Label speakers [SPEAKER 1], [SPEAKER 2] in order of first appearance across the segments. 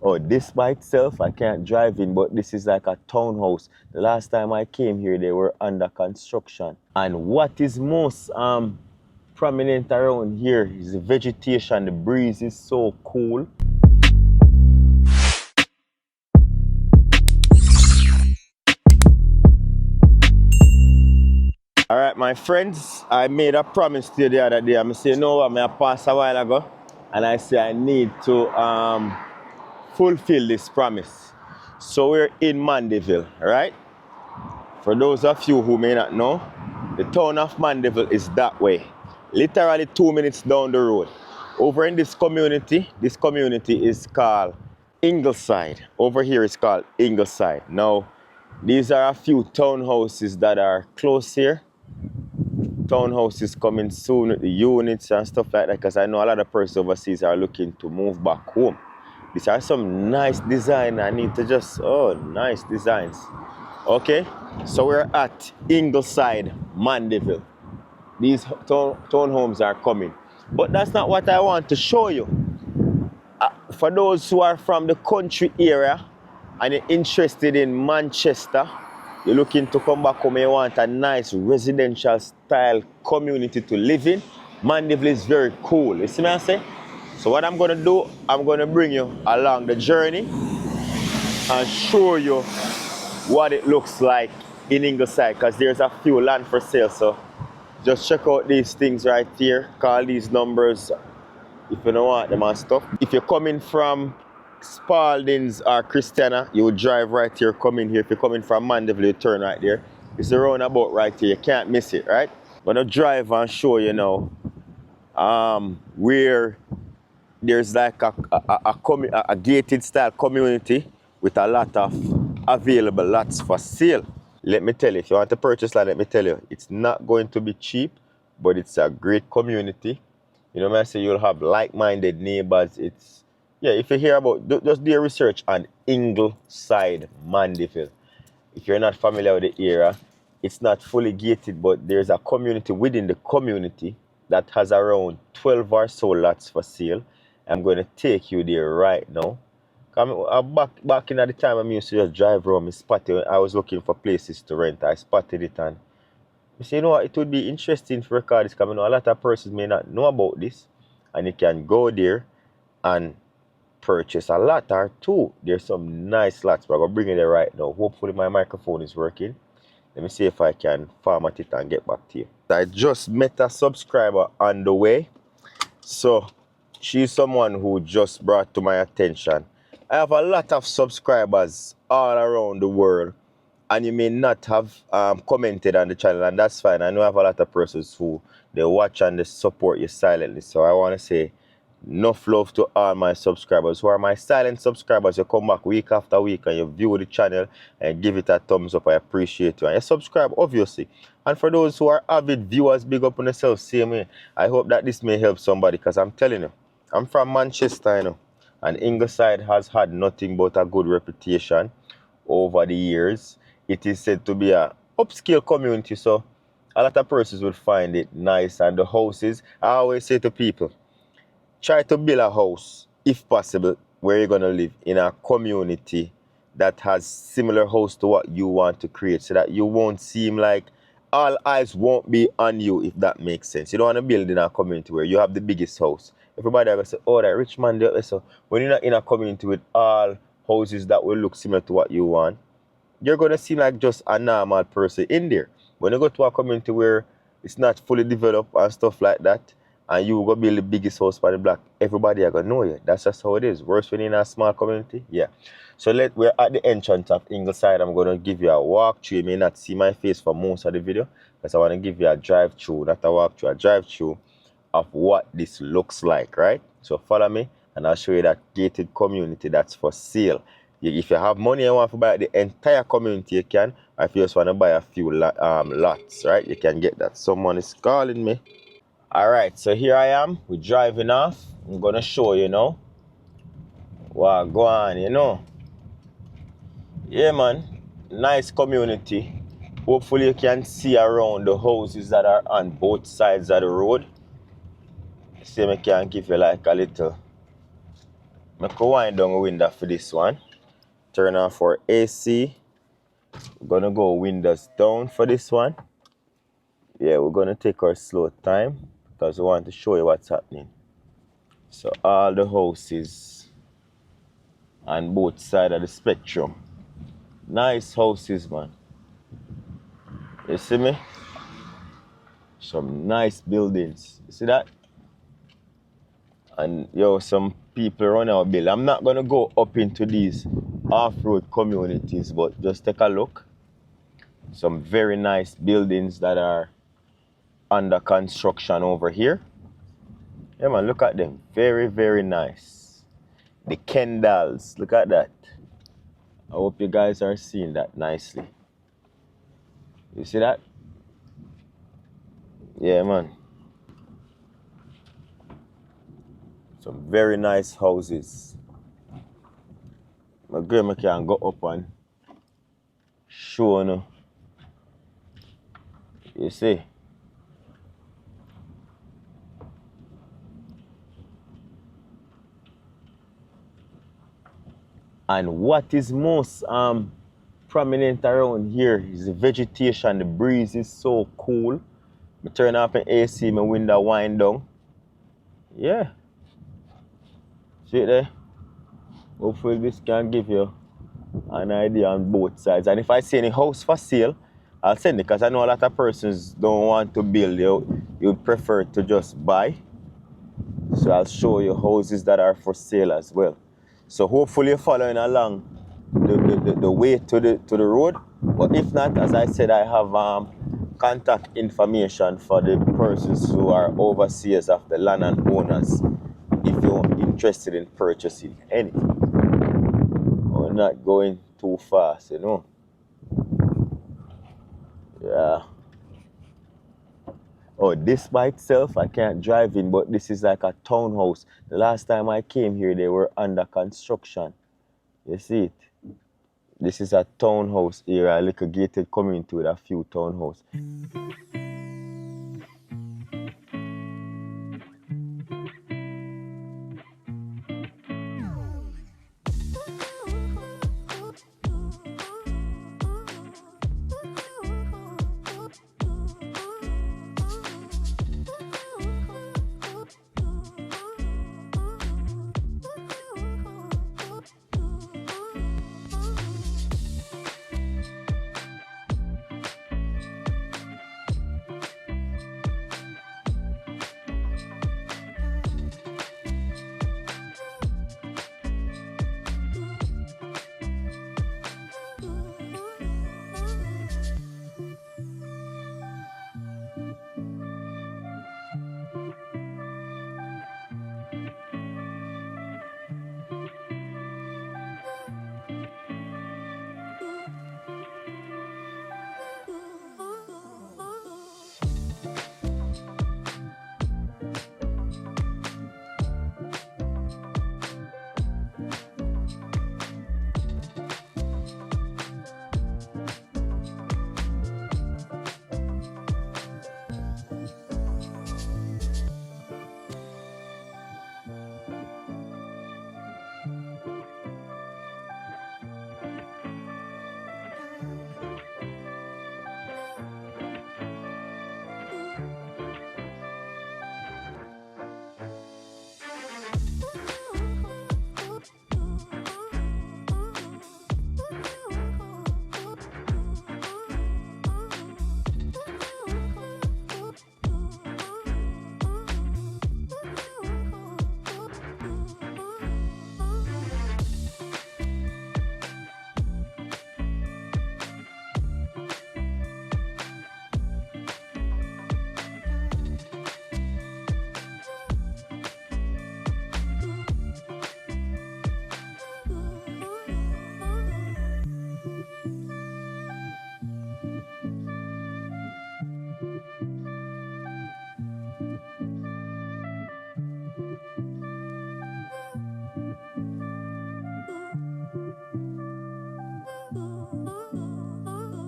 [SPEAKER 1] Oh, this by itself, I can't drive in, but this is like a townhouse. The last time I came here, they were under construction. And what is most prominent around here is the vegetation. The breeze is so cool. All right, my friends, I made a promise to you the other day. I say, no, I passed a while ago, and I say I need to fulfill this promise. So we're in Mandeville, right? For those of you who may not know, the town of Mandeville is that way. Literally 2 minutes down the road. Over in this community is called Ingleside. Over here is called Ingleside. Now, these are a few townhouses that are close here. Townhouses coming soon with the units and stuff like that, because I know a lot of persons overseas are looking to move back home. These are some nice design. I need to just, nice designs. Okay, so we're at Ingleside, Mandeville. These townhomes are coming. But that's not what I want to show you. For those who are from the country area and you're interested in Manchester, you're looking to come back home and you want a nice residential style community to live in, Mandeville is very cool. You see what I'm saying? So what I'm going to do, I'm going to bring you along the journey and show you what it looks like in Ingleside, because there's a few land for sale. So just check out these things right here. Call these numbers if you don't want them and stuff. If you're coming from Spalding's or Christiana, you would drive right here, come in here. If you're coming from Mandeville, you turn right there. It's a roundabout right here. You can't miss it, right? I'm going to drive and show you now where there's like a gated style community with a lot of available lots for sale. Let me tell you, if you want to purchase land, let me tell you, it's not going to be cheap, but it's a great community. You know what I say? You'll have like-minded neighbors. It's, yeah, if you hear about, just do your research on Ingleside, Mandeville. If you're not familiar with the area, it's not fully gated, but there's a community within the community that has around 12 or so lots for sale. I'm going to take you there right now. Back in at the time, I used to just drive around, I was looking for places to rent. I spotted it and I say, you know what, it would be interesting to record this, because a lot of persons may not know about this, and you can go there and purchase a lot or two. There's some nice lots, but I'm going to bring it there right now. Hopefully my microphone is working. Let me see if I can format it and get back to you. I just met a subscriber on the way. So she's someone who just brought to my attention. I have a lot of subscribers all around the world, and you may not have commented on the channel, and that's fine. I know I have a lot of persons who they watch and they support you silently. So I want to say enough love to all my subscribers who are my silent subscribers. You come back week after week and you view the channel and give it a thumbs up. I appreciate you. And you subscribe, obviously. And for those who are avid viewers, big up on yourself, same way. I hope that this may help somebody, because I'm telling you, I'm from Manchester, you know, and Ingleside has had nothing but a good reputation over the years. It is said to be an upscale community, so a lot of persons would find it nice. And the houses, I always say to people, try to build a house, if possible, where you're going to live in a community that has similar house to what you want to create, so that you won't seem like all eyes won't be on you, if that makes sense. You don't want to build in a community where you have the biggest house. Everybody will say, oh, that rich man there. So when you're not in a community with all houses that will look similar to what you want, you're going to seem like just a normal person in there. When you go to a community where it's not fully developed and stuff like that, and you go build the biggest house for the block, everybody are going to know you. That's just how it is. Worse when you're in a small community. Yeah. So we're at the entrance of Ingleside. I'm going to give you a walkthrough. You may not see my face for most of the video, because I want to give you a drive-through, not a walkthrough, a drive-through of what this looks like, right? So follow me and I'll show you that gated community that's for sale. If you have money and want to buy the entire community, you can. Or if you just want to buy a few lots, right? You can get that. Someone is calling me. All right, so here I am. We're driving off. I'm going to show you now. Wow, go on, you know. Yeah, man. Nice community. Hopefully you can see around the houses that are on both sides of the road. See, I can give you like a little I can wind down a window for this one. Turn off our AC. We're gonna go windows down for this one. Yeah, we're gonna take our slow time because we want to show you what's happening. So all the houses on both sides of the spectrum. Nice houses, man. You see me? Some nice buildings. You see that? And yo, some people run our bill. I'm not gonna go up into these off-road communities, but just take a look. Some very nice buildings that are under construction over here. Yeah, man, look at them. Very, very nice. The Kendalls, look at that. I hope you guys are seeing that nicely. You see that? Yeah, man. Some very nice houses. My grandma can go up and show you. You see? And what is most prominent around here is the vegetation. The breeze is so cool. I turn off my AC, my window wind down. Yeah. See it there? Hopefully this can give you an idea on both sides. And if I see any house for sale, I'll send it because I know a lot of persons don't want to build. You prefer to just buy. So I'll show you houses that are for sale as well. So hopefully you're following along the way to the road. But if not, as I said, I have contact information for the persons who are overseers of the land and owners if you're interested in purchasing anything. We're not going too fast, you know. Yeah. Oh, this by itself, I can't drive in, but this is like a townhouse. The last time I came here, they were under construction. You see it? This is a townhouse area, a little gated community with a few townhouses.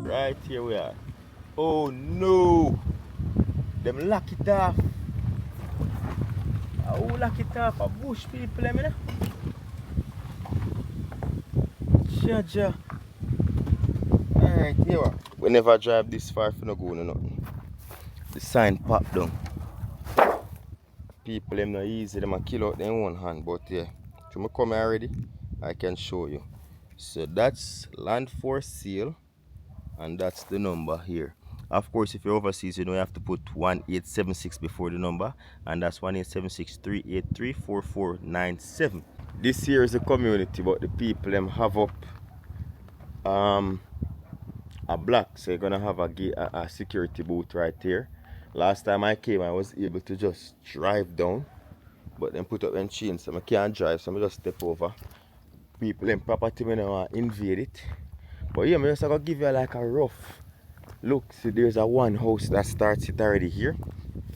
[SPEAKER 1] Right here we are. Oh no! Them lock it off. Who lock it off? A bush people, I mean. Jaja. Alright, here. We never drive this far for no go no nothing. The sign pop down. People them not easy, them a kill out them one hand, but yeah. If you come here already, I can show you. So that's land for sale, and that's the number here. Of course, if you're overseas, you know you have to put 1876 before the number, and that's 1-876-383-4497. This here is a community, but the people them have up a block, so you're gonna have a security booth right here. Last time I came, I was able to just drive down, but then put up them chains, so I can't drive, so I just step over. People in property, I don't want to invade it. But yeah, I'm just gonna give you like a rough look. See, there's a one house that starts it already here.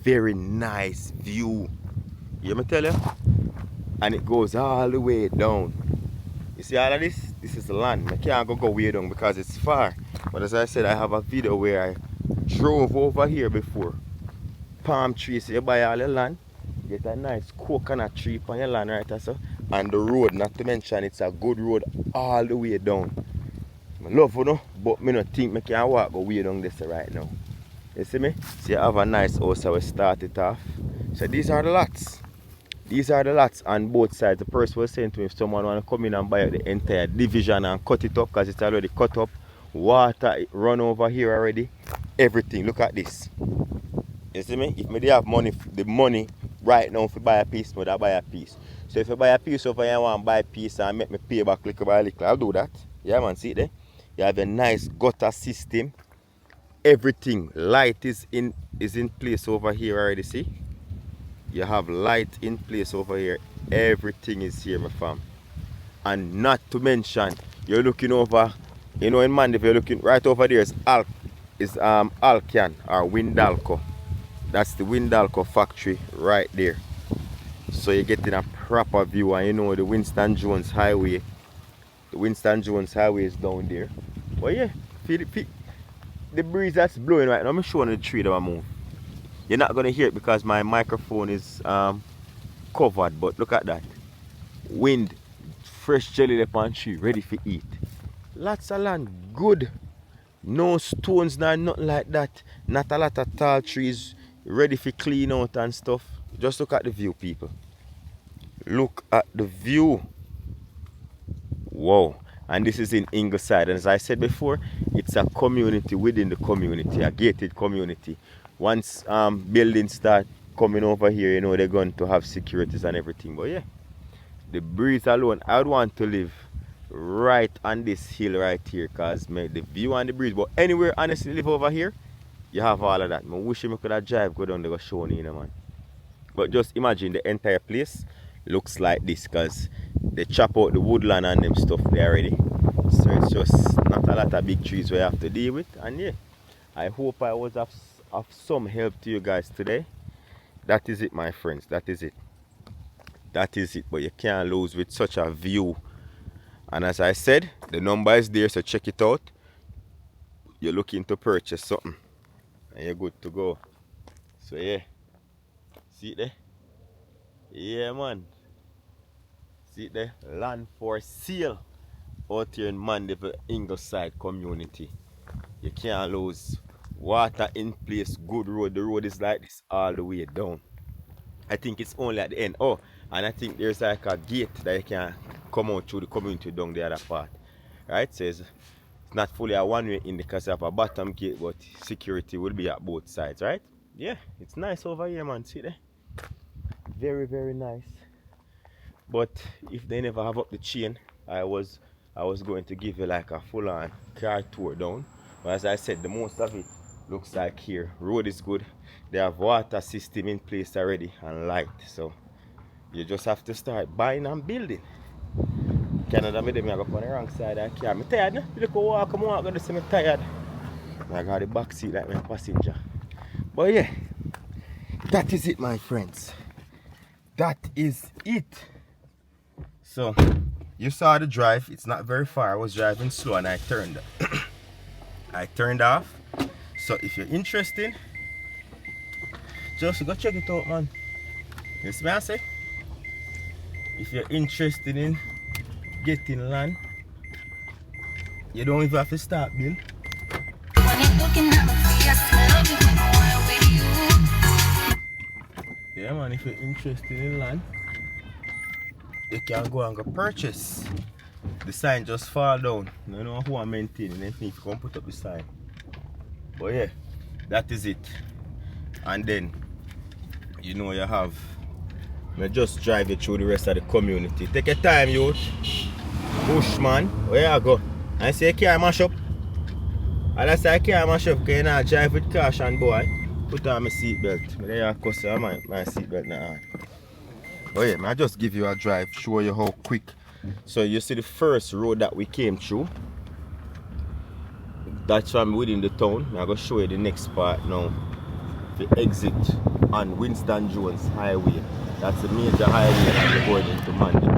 [SPEAKER 1] Very nice view. You me tell you? And it goes all the way down. You see all of this? This is the land. I can't go way down because it's far. But as I said, I have a video where I drove over here before. Palm trees, so you buy all the land, get a nice coconut tree on your land right also. And the road, not to mention, it's a good road all the way down. I love you know, but I don't think I can walk go way down this right now. You see me? So you have a nice house, so we start it off. So these are the lots. These are the lots on both sides. The person was saying to me, if someone want to come in and buy the entire division and cut it up, because it's already cut up, water run over here already, everything. Look at this. You see me? If me have money, the money right now, if you buy a piece, I buy a piece. So if you buy a piece over here, I want to buy a piece and make me pay back little by little, I'll do that. Yeah man, see it there? You have a nice gutter system. Everything. Light is in place over here already, see? You have light in place over here. Everything is here, my fam. And not to mention, you're looking over, you know in Mandeville, you're looking right over there is Alcan or Windalco. That's the Windalco factory right there. So you're getting a proper view, and you know the Winston Jones Highway. The Winston Jones Highway is down there. But yeah, feel the breeze that's blowing right now. I'm showing the tree that I move. You're not gonna hear it because my microphone is covered, but look at that. Wind, fresh jelly upon tree, ready for eat. Lots of land, good. No stones, nor nothing like that. Not a lot of tall trees, ready for clean out and stuff. Just look at the view, people. Look at the view. Wow. And this is in Ingleside. And as I said before, it's a community within the community, a gated community. Once buildings start coming over here, you know, they're going to have securities and everything. But yeah, the breeze alone, I would want to live right on this hill right here, because the view and the breeze. But anywhere honestly live over here, you have all of that. I wish I could have drive go down there go show you, man. But just imagine the entire place looks like this, because they chop out the woodland and them stuff there already. So it's just not a lot of big trees we have to deal with. And yeah, I hope I was of some help to you guys today. That is it, my friends. That is it. That is it. But you can't lose with such a view. And as I said, the number is there, so check it out. You're looking to purchase something, and you're good to go. So yeah, see it there? Yeah, man. See it there? Land for sale out here in Mandeville, Ingleside community. You can't lose. Water in place, good road. The road is like this all the way down. I think it's only at the end. Oh, and I think there's like a gate that you can come out through the community down the other part. Right? So it's not fully a one-way in because of a bottom gate, but security will be at both sides, right? Yeah, it's nice over here, man. See there? Very, very nice. But if they never have up the chain, I was going to give you like a full-on car tour down. But as I said, the most of it looks like here. Road is good. They have water system in place already and light. So you just have to start buying and building. Canada, me go on the wrong side of the car. I'm tired, no? You look walk, I'm going to see me tired. I got the back seat like my passenger. But yeah, that is it, my friends. That is it. So you saw the drive. It's not very far. I was driving slow and I turned off. So if you're interested, just go check it out, man. You see what I say? If you're interested in getting land, You don't even have to start, Bill. Yeah, man, if you're interested in land, you can go and go purchase. The sign just fall down. You know who I'm maintaining, if you come put up the sign. But yeah, that is it. And then, you know you have, I just drive you through the rest of the community. Take your time, youth. Push, man. Where you go? I say you can't mash up. And I say I can't mash up because you not drive with caution, boy. Put on my seatbelt. There you cuss my seatbelt now. Oh yeah, I just give you a drive, show you how quick. So you see the first road that we came through. That's from within the town. I'm going to show you the next part now. The exit on Winston Jones Highway. That's the major highway that we're going into Mandeville.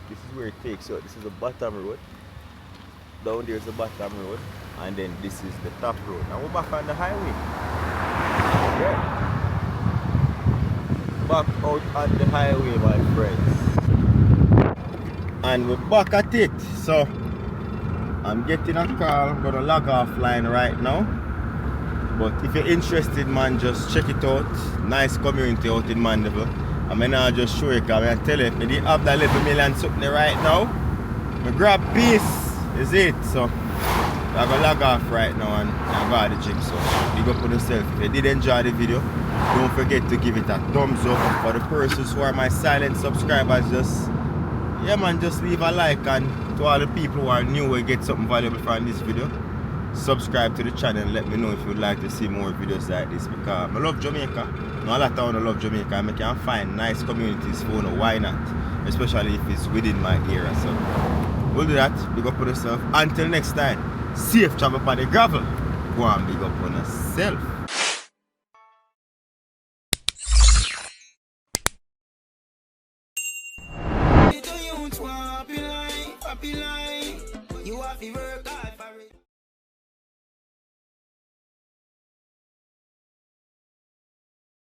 [SPEAKER 1] This is where it takes you. This is the bottom road. Down there is the bottom road. And then this is the top road. Now we're back on the highway. Yeah. Back out on the highway, my friends. And we're back at it. So I'm getting a call. I'm gonna log off line right now. But if you're interested, man, just check it out. Nice community out in Mandeville. I mean, I'll just show you, because I tell you, if I didn't have that 11 million something right now, I grab peace, is it? So, I'm going to log off right now and go to the gym. So, big up on yourself. If you did enjoy the video, don't forget to give it a thumbs up. For the persons who are my silent subscribers, just, yeah man, just leave a like. And to all the people who are new and get something valuable from this video, subscribe to the channel and let me know if you would like to see more videos like this, because I love Jamaica. Now, a lot of people love Jamaica and I can find nice communities for you, why not? Especially if it's within my area. So we'll do that. Big up on yourself. Until next time, safe travel upon the gravel. Go and big up on yourself.